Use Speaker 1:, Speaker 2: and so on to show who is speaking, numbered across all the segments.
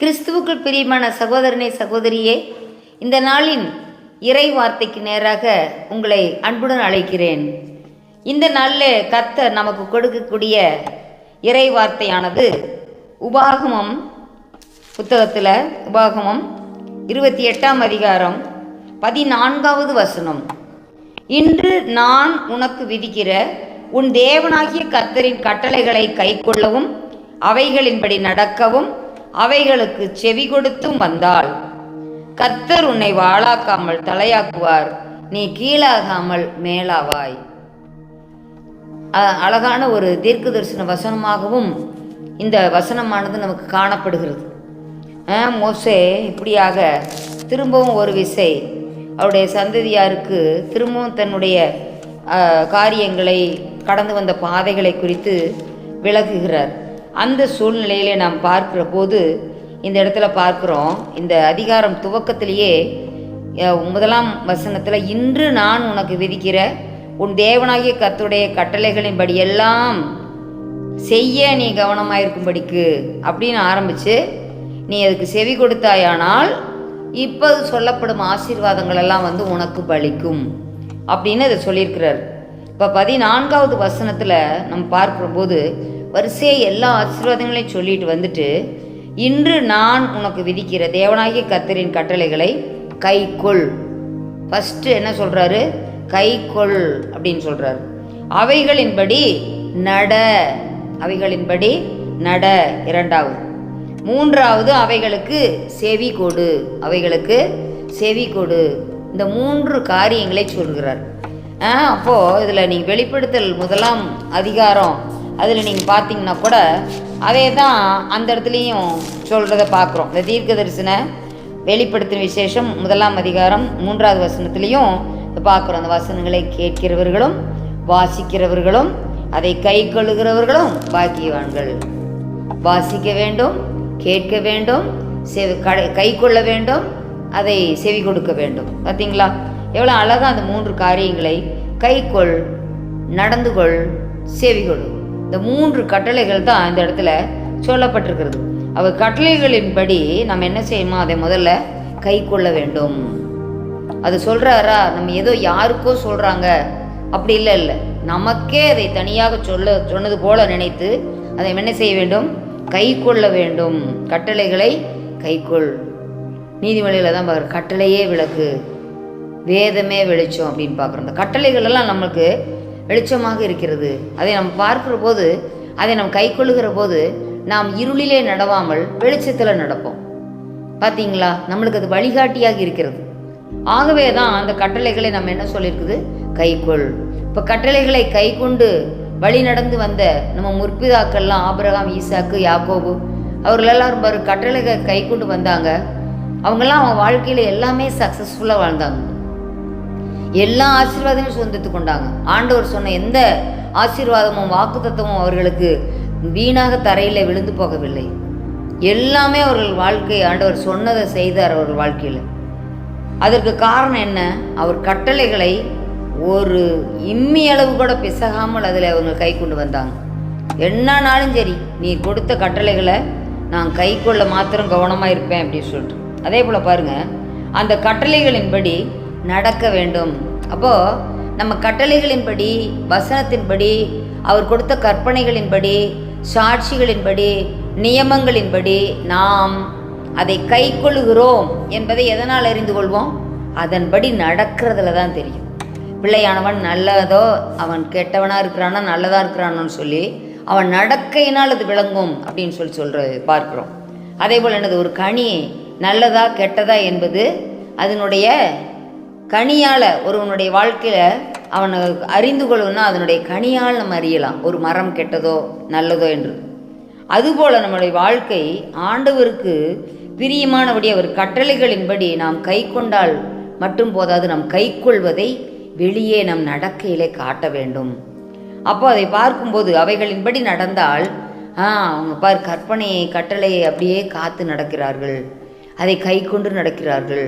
Speaker 1: கிறிஸ்துவுக்குள் பிரியமான சகோதரனே சகோதரியே, இந்த நாளின் இறை வார்த்தைக்கு நேராக உங்களை அன்புடன் அழைக்கிறேன். இந்த நாளில் கர்த்தர் நமக்கு கொடுக்கக்கூடிய இறை வார்த்தையானது உபாகமம் புத்தகத்தில் உபாகமம் 28ஆம் அதிகாரம் 14வது வசனம். இன்று நான் உனக்கு விதிக்கிற உன் தேவனாகிய கர்த்தரின் கட்டளைகளை கைக்கொள்ளவும் அவைகளின்படி நடக்கவும் அவைகளுக்கு செவி கொடுத்தும் வந்தால் கர்த்தர் உன்னை வாளாக்காமல் தலையாக்குவார், நீ கீழாகாமல் மேலாவாய். அழகான ஒரு தீர்க்க தரிசன வசனமாகவும் இந்த வசனமானது நமக்கு காணப்படுகிறது. மோசே இப்படியாக திரும்பவும் ஒரு விசை அவருடைய சந்ததியாருக்கு திரும்பவும் தன்னுடைய காரியங்களை கடந்து வந்த பாதைகளை குறித்து விளக்குகிறார். அந்த சூழ்நிலையிலே நாம் பார்க்கிற போது இந்த இடத்துல பார்க்குறோம், இந்த அதிகாரம் துவக்கத்திலேயே 1ஆம் வசனத்தில் இன்று நான் உனக்கு விதிக்கிற உன் தேவனாகிய கர்த்தருடைய கட்டளைகளின்படி எல்லாம் செய்ய நீ கவனமாயிருக்கும்படிக்கு அப்படின்னு ஆரம்பித்து நீ அதுக்கு செவி கொடுத்தாயானால் இப்போது சொல்லப்படும் ஆசீர்வாதங்கள் எல்லாம் உனக்கு பலிக்கும் அப்படின்னு அதை சொல்லியிருக்கிறார். இப்போ 14வது வசனத்தில் நம்ம பார்க்குற போது வரிசையை எல்லா ஆசீர்வாதங்களையும் சொல்லிட்டு வந்துட்டு இன்று நான் உனக்கு விதிக்கிற தேவனாகிய கர்த்தரின் கட்டளைகளை கைக்கொள். ஃபஸ்ட்டு என்ன சொல்கிறாரு? கைக்கொள் அப்படின்னு சொல்கிறாரு. அவைகளின்படி நட, அவைகளின்படி நட 2வது. 3வது அவைகளுக்கு செவி கொடு, அவைகளுக்கு செவி கொடு. இந்த 3 காரியங்களை சொல்கிறார். அப்போது இதில் நீங்கள் வெளிப்படுத்தல் 1ஆம் அதிகாரம் அதில் நீங்கள் பார்த்தீங்கன்னா கூட அதே தான் அந்த இடத்துலையும் சொல்கிறத பார்க்குறோம். இந்த தீர்க்க தரிசன வெளிப்படுத்தும் விசேஷம் 1ஆம் அதிகாரம் 3வது வசனத்துலேயும் பார்க்குறோம். அந்த வசனங்களை கேட்கிறவர்களும் வாசிக்கிறவர்களும் அதை கை கொள்ளுகிறவர்களும் பாக்கியவான்கள். வாசிக்க வேண்டும், கேட்க வேண்டும், கை கொள்ள வேண்டும், அதை செவி கொடுக்க வேண்டும். பார்த்தீங்களா எவ்வளோ அழகாக அந்த 3 காரியங்களை கைக்கொள், நடந்து கொள், செவி கொள். இந்த 3 கட்டளைகள் தான் இந்த இடத்துல சொல்லப்பட்டிருக்கிறது. அவர் கட்டளைகளின்படி நம்ம என்ன செய்யணுமோ அதை முதல்ல கை கொள்ள வேண்டும். அது சொல்கிறாரா? நம்ம ஏதோ யாருக்கோ சொல்கிறாங்க அப்படி இல்லை, நமக்கே அதை தனியாக சொன்னது போல நினைத்து அதை என்ன செய்ய வேண்டும்? கை கொள்ள வேண்டும். கட்டளைகளை கைக்கொள். நீதிமொழியில் தான் பார்க்குற கட்டளையே விளக்கு, வேதமே வெளிச்சம் அப்படின்னு பார்க்குறோம். இந்த கட்டளைகள் எல்லாம் நமக்கு வெளிச்சமாக இருக்கிறது. அதை நம்ம பார்க்குற போது, அதை நம்ம கை கொள்ளுகிற போது நாம் இருளிலே நடவாமல் வெளிச்சத்தில் நடப்போம். பார்த்தீங்களா, நம்மளுக்கு அது வழிகாட்டியாக இருக்கிறது. ஆகவே தான் அந்த கட்டளைகளை நம்ம என்ன சொல்லியிருக்குது? கைக்கொள். இப்போ கட்டளைகளை கை கொண்டு வழி நடந்து வந்த நம்ம முற்பிதாக்கள்லாம் ஆபிரகாம், ஈசாக்கு, யாக்கோபு அவர்களெல்லாம் ரொம்ப கட்டளைகளை கை கொண்டு வந்தாங்க. அவங்கெல்லாம் அவங்க வாழ்க்கையில் எல்லாமே சக்ஸஸ்ஃபுல்லாக வாழ்ந்தாங்க. எல்லா ஆசீர்வாதமும் சொந்தத்து கொண்டாங்க. ஆண்டவர் சொன்ன எந்த ஆசீர்வாதமும் வாக்கு தத்துவமும் அவர்களுக்கு வீணாக தரையில் விழுந்து போகவில்லை. எல்லாமே அவர்கள் வாழ்க்கை ஆண்டவர் சொன்னதை செய்தார் அவர்கள் வாழ்க்கையில். அதற்கு காரணம் என்ன? அவர் கட்டளைகளை ஒரு இம்மி அளவு கூட பிசகாமல் அதில் அவங்க கை கொண்டு வந்தாங்க. என்னன்னாலும் சரி, நீ கொடுத்த கட்டளைகளை நான் கை கொள்ள மாத்திரம் கவனமாக இருப்பேன் அப்படின்னு சொல்லிட்டு. அதே போல் பாருங்கள், அந்த கட்டளைகளின்படி நடக்க வேண்டும். அப்போது நம்ம கட்டளைகளின்படி, வசனத்தின்படி, அவர் கொடுத்த கற்பனைகளின்படி, சாட்சிகளின்படி, நியமங்களின்படி நாம் அதை கை கொள்ளுகிறோம் என்பதை எதனால் அறிந்து கொள்வோம்? அதன்படி நடக்கிறதுல தான் தெரியும். பிள்ளையானவன் நல்லதோ அவன் கெட்டவனாக இருக்கிறானோ நல்லதாக இருக்கிறானோன்னு சொல்லி அவன் நடக்கையினால் அது விளங்கும் அப்படின்னு சொல்கிறது பார்க்குறோம். அதே போல் என்னது, ஒரு கனி நல்லதா கெட்டதா என்பது அதனுடைய கனியால் ஒருவனுடைய வாழ்க்கையில் அவனை அறிந்து கொள்ளணும்னா அதனுடைய கனியால் நம்ம அறியலாம் ஒரு மரம் கெட்டதோ நல்லதோ என்று. அதுபோல் நம்முடைய வாழ்க்கை ஆண்டவருக்கு பிரியமானபடி அவர் கட்டளைகளின்படி நாம் கை கொண்டால் மட்டும் போதாது, நாம் கை கொள்வதை வெளியே நம் நடக்கையிலே காட்ட வேண்டும். அப்போ அதை பார்க்கும்போது அவைகளின்படி நடந்தால் அவங்க பார் கற்பனையை கட்டளையை அப்படியே காத்து நடக்கிறார்கள், அதை கை கொண்டு நடக்கிறார்கள்.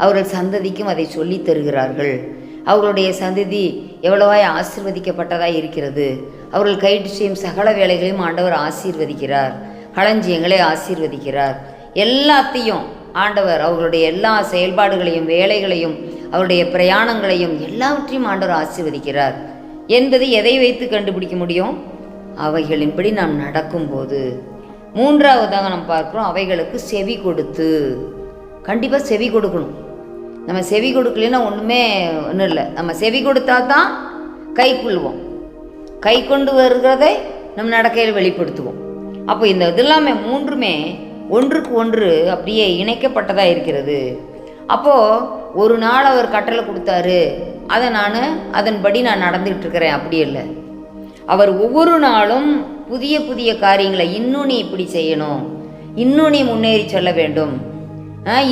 Speaker 1: அவர்கள் சந்ததிக்கும் அதை சொல்லி தருகிறார்கள். அவர்களுடைய சந்ததி எவ்வளவாய் ஆசீர்வதிக்கப்பட்டதாக இருக்கிறது. அவர்கள் கைட்டு செய்யும் சகல வேலைகளையும் ஆண்டவர் ஆசீர்வதிக்கிறார். களஞ்சியங்களை ஆசீர்வதிக்கிறார். எல்லாத்தையும் ஆண்டவர் அவர்களுடைய எல்லா செயல்பாடுகளையும் வேலைகளையும் அவருடைய பிரயாணங்களையும் எல்லாவற்றையும் ஆண்டவர் ஆசீர்வதிக்கிறார் என்பது எதை வைத்து கண்டுபிடிக்க முடியும்? அவைகளின்படி நாம் நடக்கும்போது. மூன்றாவதாக நம்ம பார்க்குறோம், அவைகளுக்கு செவி கொடுத்து. கண்டிப்பாக செவி கொடுக்கணும். நம்ம செவி கொடுக்கலன்னா ஒன்றுமே ஒன்றும் இல்லை. நம்ம செவி கொடுத்தா தான் கை கொள்வோம். கை கொண்டு வருகிறதை நம்ம நடக்கையில் வெளிப்படுத்துவோம். அப்போ இந்த இதெல்லாமே மூன்றுமே ஒன்றுக்கு ஒன்று அப்படியே இணைக்கப்பட்டதாக இருக்கிறது. அப்போது ஒரு நாள் அவர் கட்டளை கொடுத்தாரு, அதை அதன்படி நான் நடந்துகிட்டு இருக்கிறேன், அப்படி இல்லை. அவர் ஒவ்வொரு நாளும் புதிய புதிய காரியங்களை, இன்னும் நீ இப்படி செய்யணும், இன்னும் நீ முன்னேறி செல்ல வேண்டும்,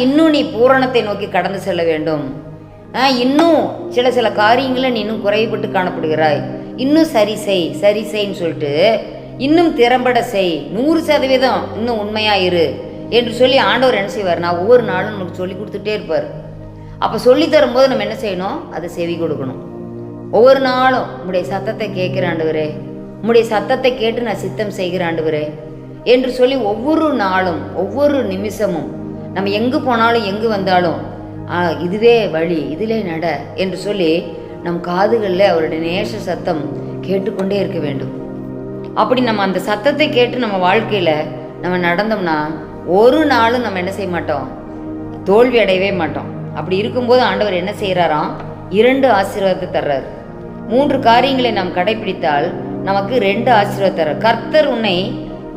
Speaker 1: இன்னும் நீ பூரணத்தை நோக்கி கடந்து செல்ல வேண்டும், இன்னும் சில காரியங்களை நீ இன்னும் குறைபட்டு காணப்படுகிறாய், இன்னும் சரி செய்ன்னு சொல்லிட்டு இன்னும் திறம்பட செய், 100% இன்னும் உண்மையாக இரு என்று சொல்லி ஆண்டவர் என்ன செய்வார்? நான் ஒவ்வொரு நாளும் நமக்கு சொல்லி கொடுத்துட்டே இருப்பார். அப்போ சொல்லி தரும்போது நம்ம என்ன செய்யணும்? அதை செவி கொடுக்கணும். ஒவ்வொரு நாளும் உம்முடைய சத்தத்தை கேட்குற ஆண்டவரே, உம்முடைய சத்தத்தை கேட்டு நான் சித்தம் செய்கிற ஆண்டவரே என்று சொல்லி ஒவ்வொரு நாளும் ஒவ்வொரு நிமிஷமும் நம்ம எங்கு போனாலும் எங்கு வந்தாலும் இதுவே வழி, இதிலே நட என்று சொல்லி நம் காதுகளில் அவருடைய நேச சத்தம் கேட்டுக்கொண்டே இருக்க வேண்டும். அப்படி நம்ம அந்த சத்தத்தை கேட்டு நம்ம வாழ்க்கையில் நம்ம நடந்தோம்னா ஒரு நாளும் நம்ம என்ன செய்ய மாட்டோம்? தோல்வி அடையவே மாட்டோம். அப்படி இருக்கும்போது ஆண்டவர் என்ன செய்கிறாராம்? 2 ஆசீர்வாதத்தை தர்றார். 3 காரியங்களை நாம் கடைபிடித்தால் நமக்கு 2 ஆசீர்வாதம் தர்றார். கர்த்தர் உன்னை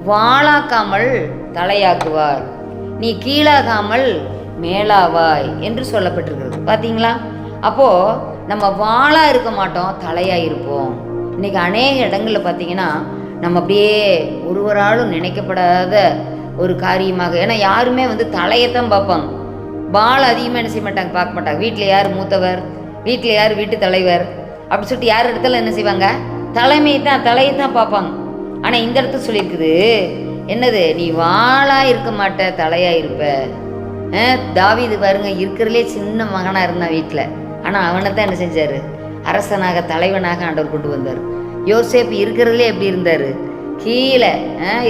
Speaker 1: வாளாக்காமல் தலையாக்குவார், நீ கீழாகாமல் மேலாவாய் என்று சொல்லப்பட்டிருக்கிறது. பார்த்தீங்களா? அப்போது நம்ம வாளாக இருக்க மாட்டோம், தலையாக இருப்போம். இன்றைக்கி அநேக இடங்களில் பார்த்தீங்கன்னா நம்ம அப்படியே ஒருவராலும் நினைக்கப்படாத ஒரு காரியமாக, ஏன்னா யாருமே தலையைத்தான் பார்ப்பாங்க, வாள் அதிகமாக என்ன செய்ய மாட்டாங்க, பார்க்க மாட்டாங்க. வீட்டில் யார் மூத்தவர், வீட்டில் யார் வீட்டு தலைவர் அப்படி சொல்லிட்டு யார் இடத்துல என்ன செய்வாங்க? தலையை தான் பார்ப்பாங்க. ஆனால் இந்த இடத்துல சொல்லியிருக்குது என்னது? நீ வாளாக இருக்க மாட்ட, தலையாக இருப்ப. தாவீது பாருங்க, இருக்கிறதுலே சின்ன மகனாக இருந்தான் வீட்டில். ஆனால் அவனை தான் என்ன செஞ்சார்? அரசனாக தலைவனாக ஆண்டவர் கொண்டு வந்தார். யோசேப்பு இருக்கிறதுலே எப்படி இருந்தார்? கீழே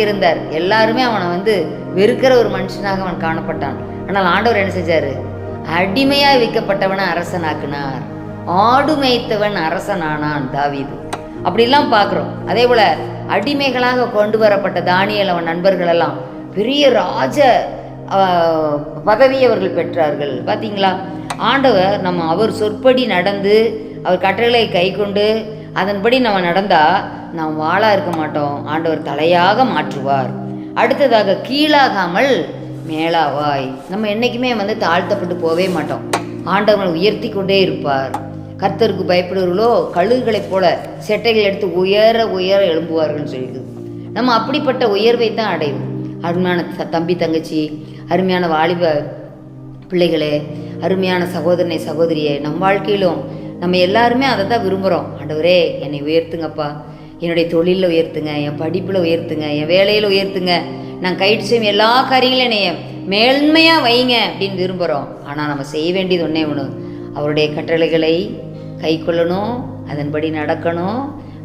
Speaker 1: இருந்தார். எல்லாருமே அவனை வெறுக்கிற ஒரு மனுஷனாக அவன் காணப்பட்டான். ஆனால் ஆண்டவர் என்ன செஞ்சார்? அடிமையாக விற்கப்பட்டவனை அரசனாக்குனார். ஆடு மேய்த்தவன் அரசனானான் தாவீது. அப்படிலாம் பார்க்குறோம். அதே போல் அடிமைகளாக கொண்டு வரப்பட்ட தானியேல் அவன் நண்பர்களெல்லாம் பெரிய ராஜ பதவி அவர்கள் பெற்றார்கள். பார்த்தீங்களா? ஆண்டவர் அவர் சொற்படி நடந்து அவர் கட்டளை கை கொண்டு அதன்படி நம்ம நடந்தால் நாம் வாளாக இருக்க மாட்டோம், ஆண்டவர் தலையாக மாற்றுவார். அடுத்ததாக கீழாகாமல் மேலாவாய். நம்ம என்றைக்குமே தாழ்த்தப்பட்டு போவே மாட்டோம். ஆண்டவனை உயர்த்தி கொண்டே இருப்பார். கர்த்தருக்கு பயப்படுவர்களோ கழுகுகளைப் போல செட்டைகள் எடுத்து உயர உயர எழும்புவார்கள்னு சொல்லிடுது. நம்ம அப்படிப்பட்ட உயர்வை தான் அடைவோம். அருமையான தம்பி தங்கச்சி, அருமையான வாலிப பிள்ளைகளே, அருமையான சகோதரனை சகோதரியே, நம் வாழ்க்கையிலும் நம்ம எல்லாருமே அதை தான் விரும்புகிறோம். ஆண்டவரே என்னை உயர்த்துங்கப்பா, என்னுடைய தொழிலில் உயர்த்துங்க, என் படிப்பில் உயர்த்துங்க, என் வேலையில் உயர்த்துங்க, நான் கைட்டு செய்யும் எல்லா காரியங்களும் என்னைய மேன்மையாக வைங்க அப்படின்னு விரும்புகிறோம். ஆனால் நம்ம செய்ய வேண்டியது ஒன்றே ஒன்று, அவருடைய கட்டளைகளை கை கொள்ளணும், அதன்படி நடக்கணும்,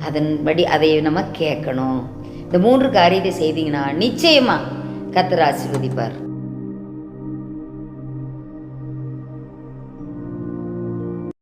Speaker 1: அதன்படி அதை நம்ம கேட்கணும். இந்த 3 காரியத்தை செய்தீங்கன்னா நிச்சயமாக கர்த்தர் ஆசீர்வதிப்பார்.